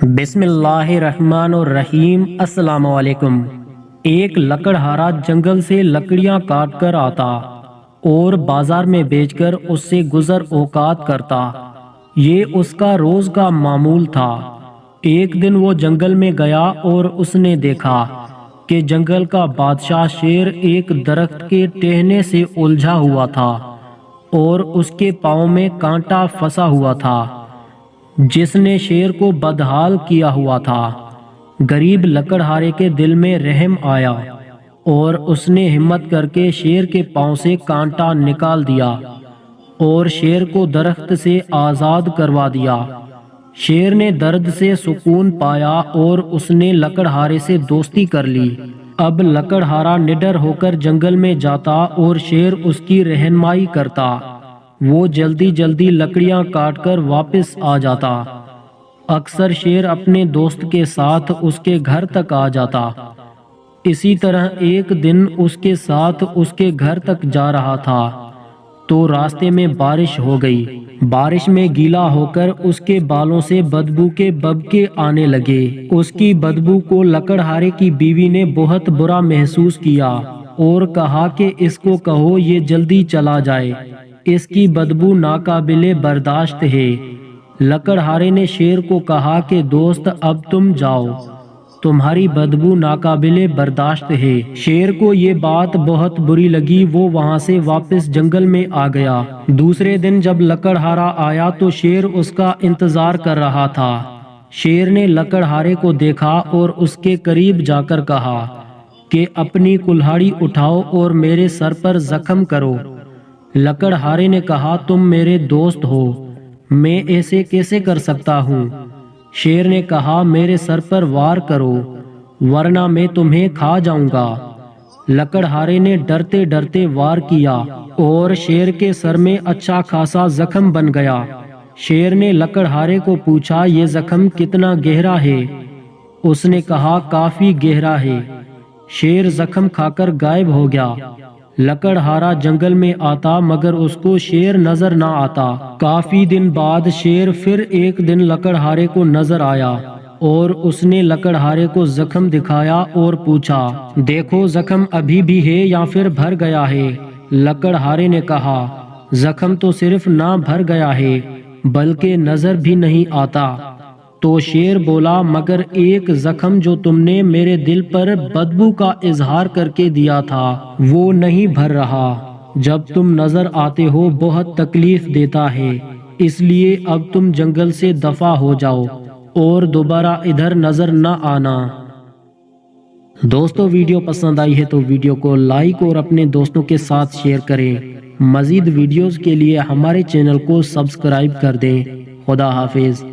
بسم اللہ الرحمن الرحیم۔ السلام علیکم۔ ایک لکڑہارا جنگل سے لکڑیاں کاٹ کر آتا اور بازار میں بیچ کر اس سے گزر اوقات کرتا۔ یہ اس کا روز کا معمول تھا۔ ایک دن وہ جنگل میں گیا اور اس نے دیکھا کہ جنگل کا بادشاہ شیر ایک درخت کے ٹہنے سے الجھا ہوا تھا اور اس کے پاؤں میں کانٹا پھنسا ہوا تھا جس نے شیر کو بدحال کیا ہوا تھا۔ غریب لکڑہارے کے دل میں رحم آیا اور اس نے ہمت کر کے شیر کے پاؤں سے کانٹا نکال دیا اور شیر کو درخت سے آزاد کروا دیا۔ شیر نے درد سے سکون پایا اور اس نے لکڑہارے سے دوستی کر لی۔ اب لکڑہارا نڈر ہو کر جنگل میں جاتا اور شیر اس کی رہنمائی کرتا۔ وہ جلدی جلدی لکڑیاں کاٹ کر واپس آ جاتا۔ اکثر شیر اپنے دوست کے ساتھ اس کے گھر تک آ جاتا۔ اسی طرح ایک دن اس کے ساتھ اس کے گھر تک جا رہا تھا تو راستے میں بارش ہو گئی۔ بارش میں گیلا ہو کر اس کے بالوں سے بدبو کے ببکے آنے لگے۔ اس کی بدبو کو لکڑہارے کی بیوی نے بہت برا محسوس کیا اور کہا کہ اس کو کہو یہ جلدی چلا جائے، اس کی بدبو ناقابل برداشت ہے۔ لکڑہارے نے شیر کو کہا کہ دوست اب تم جاؤ، تمہاری بدبو ناقابل برداشت ہے۔ شیر کو یہ بات بہت بری لگی، وہ وہاں سے واپس جنگل میں آ گیا۔ دوسرے دن جب لکڑہارا آیا تو شیر اس کا انتظار کر رہا تھا۔ شیر نے لکڑہارے کو دیکھا اور اس کے قریب جا کر کہا کہ اپنی کلہاڑی اٹھاؤ اور میرے سر پر زخم کرو۔ لکڑہارے نے کہا تم میرے دوست ہو، میں ایسے کیسے کر سکتا ہوں؟ شیر نے کہا میرے سر پر وار کرو ورنہ میں تمہیں کھا جاؤں گا۔ لکڑہارے نے ڈرتے ڈرتے وار کیا اور شیر کے سر میں اچھا خاصا زخم بن گیا۔ شیر نے لکڑہارے کو پوچھا یہ زخم کتنا گہرا ہے؟ اس نے کہا کافی گہرا ہے۔ شیر زخم کھا کر غائب ہو گیا۔ لکڑہارا جنگل میں آتا مگر اس کو شیر نظر نہ آتا۔ کافی دن بعد شیر پھر ایک دن لکڑہارے کو نظر آیا اور اس نے لکڑہارے کو زخم دکھایا اور پوچھا دیکھو زخم ابھی بھی ہے یا پھر بھر گیا ہے؟ لکڑہارے نے کہا زخم تو صرف نہ بھر گیا ہے بلکہ نظر بھی نہیں آتا۔ تو شیر بولا مگر ایک زخم جو تم نے میرے دل پر بدبو کا اظہار کر کے دیا تھا وہ نہیں بھر رہا۔ جب تم نظر آتے ہو بہت تکلیف دیتا ہے، اس لیے اب تم جنگل سے دفع ہو جاؤ اور دوبارہ ادھر نظر نہ آنا۔ دوستو ویڈیو پسند آئی ہے تو ویڈیو کو لائک اور اپنے دوستوں کے ساتھ شیئر کریں۔ مزید ویڈیوز کے لیے ہمارے چینل کو سبسکرائب کر دیں۔ خدا حافظ۔